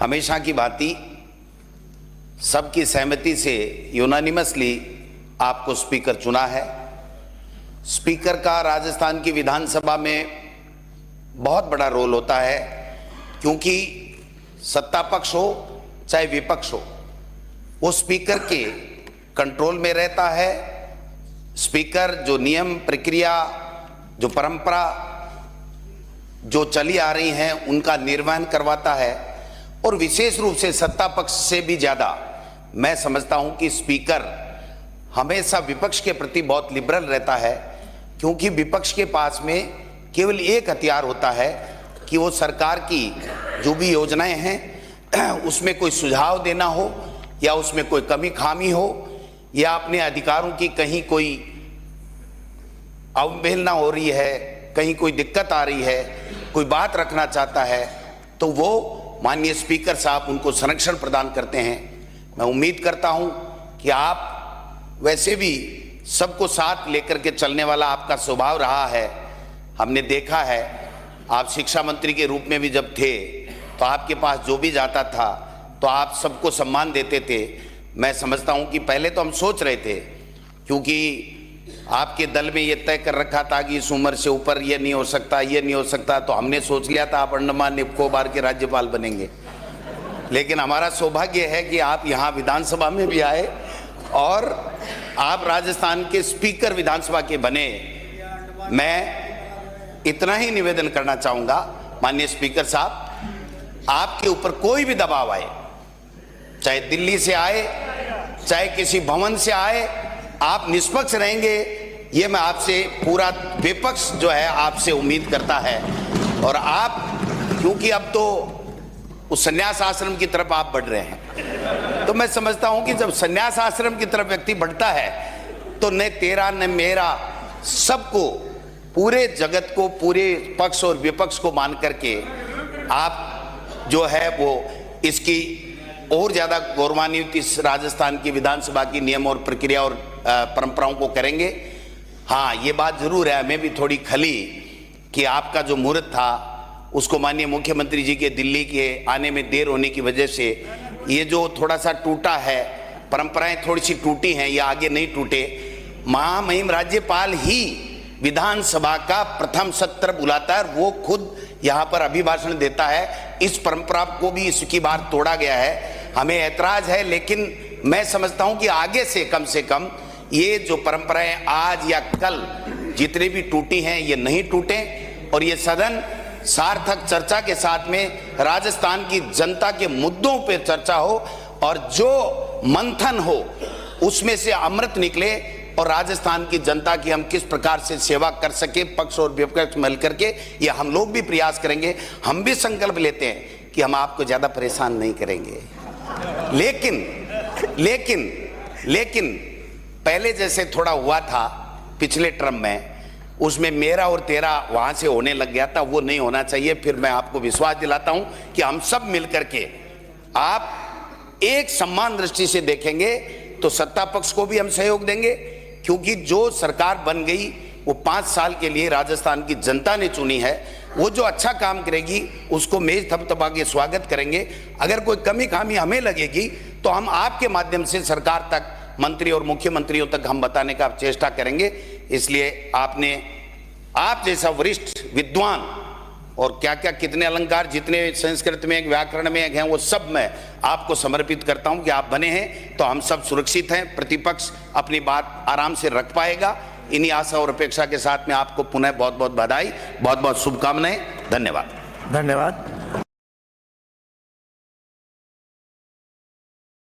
हमेशा की भांति सबकी सहमति से यूनानिमसली आपको स्पीकर चुना है। स्पीकर का राजस्थान की विधानसभा में बहुत बड़ा रोल होता है, क्योंकि सत्ता पक्ष हो चाहे विपक्ष हो, वो स्पीकर के कंट्रोल में रहता है। स्पीकर जो नियम प्रक्रिया, जो परंपरा जो चली आ रही हैं, उनका निर्वहन करवाता है। और विशेष रूप से सत्ता पक्ष से भी ज़्यादा मैं समझता हूं कि स्पीकर हमेशा विपक्ष के प्रति बहुत लिबरल रहता है, क्योंकि विपक्ष के पास में केवल एक हथियार होता है कि वो सरकार की जो भी योजनाएं हैं उसमें कोई सुझाव देना हो, या उसमें कोई कमी खामी हो, या अपने अधिकारों की कहीं कोई अवहेलना हो रही है, कहीं कोई दिक्कत आ रही है, कोई बात रखना चाहता है, तो वो माननीय स्पीकर साहब उनको संरक्षण प्रदान करते हैं। मैं उम्मीद करता हूं कि आप वैसे भी सबको साथ लेकर के चलने वाला आपका स्वभाव रहा है। हमने देखा है, आप शिक्षा मंत्री के रूप में भी जब थे तो आपके पास जो भी जाता था तो आप सबको सम्मान देते थे। मैं समझता हूं कि पहले तो हम सोच रहे थे, क्योंकि आपके दल में ये तय कर रखा था कि इस उम्र से ऊपर ये नहीं हो सकता, ये नहीं हो सकता, तो हमने सोच लिया था आप अंडमान निकोबार के राज्यपाल बनेंगे। लेकिन हमारा सौभाग्य है कि आप यहाँ विधानसभा में भी आए और आप राजस्थान के स्पीकर विधानसभा के बने। मैं इतना ही निवेदन करना चाहूँगा, माननीय स्पीकर साहब, आपके ऊपर कोई भी दबाव आए, चाहे दिल्ली से आए, चाहे किसी भवन से आए, आप निष्पक्ष रहेंगे, ये मैं आपसे, पूरा विपक्ष जो है आपसे उम्मीद करता है। और आप, क्योंकि अब तो उस संन्यास आश्रम की तरफ आप बढ़ रहे हैं, तो मैं समझता हूं कि जब संन्यास आश्रम की तरफ व्यक्ति बढ़ता है तो न तेरा न मेरा, सबको, पूरे जगत को, पूरे पक्ष और विपक्ष को मान करके आप जो है वो इसकी और ज़्यादा गौरवान्वित इस राजस्थान की विधानसभा की नियम और प्रक्रिया और परंपराओं को करेंगे। हाँ, ये बात जरूर है, हमें भी थोड़ी खली कि आपका जो मुहूर्त था उसको माननीय मुख्यमंत्री जी के दिल्ली के आने में देर होने की वजह से ये जो थोड़ा सा टूटा है, परंपराएं थोड़ी सी टूटी हैं, ये आगे नहीं टूटे। महामहिम राज्यपाल ही विधानसभा का प्रथम सत्र बुलाता है, वो खुद यहाँ पर अभिभाषण देता है। इस परंपरा को भी इसकी बार तोड़ा गया है, हमें ऐतराज है। लेकिन मैं समझता हूँ कि आगे से कम ये जो परंपराएं आज या कल जितनी भी टूटी हैं ये नहीं टूटे, और ये सदन सार्थक चर्चा के साथ में राजस्थान की जनता के मुद्दों पे चर्चा हो, और जो मंथन हो उसमें से अमृत निकले, और राजस्थान की जनता की हम किस प्रकार से सेवा कर सके, पक्ष और विपक्ष मिल करके, ये हम लोग भी प्रयास करेंगे। हम भी संकल्प लेते हैं कि हम आपको ज्यादा परेशान नहीं करेंगे, लेकिन पहले जैसे थोड़ा हुआ था पिछले टर्म में, उसमें मेरा और तेरा वहां से होने लग गया था, वो नहीं होना चाहिए। फिर मैं आपको विश्वास दिलाता हूं कि हम सब मिलकर के आप एक सम्मान दृष्टि से देखेंगे तो सत्ता पक्ष को भी हम सहयोग देंगे, क्योंकि जो सरकार बन गई वो 5 साल के लिए राजस्थान की जनता ने चुनी है। वो जो अच्छा काम करेगी उसको मेज थपथपा के स्वागत करेंगे। अगर कोई कमी खामी हमें लगेगी तो हम आपके माध्यम से सरकार तक, मंत्री और मुख्यमंत्रियों तक हम बताने का चेष्टा करेंगे। इसलिए आप जैसा वरिष्ठ विद्वान, और क्या क्या कितने अलंकार जितने संस्कृत में व्याकरण में हैं वो सब मैं आपको समर्पित करता हूं कि आप बने हैं तो हम सब सुरक्षित हैं, प्रतिपक्ष अपनी बात आराम से रख पाएगा। इन्हीं आशा और अपेक्षा के साथ में आपको पुनः बहुत बहुत बधाई, बहुत बहुत शुभकामनाएं। धन्यवाद।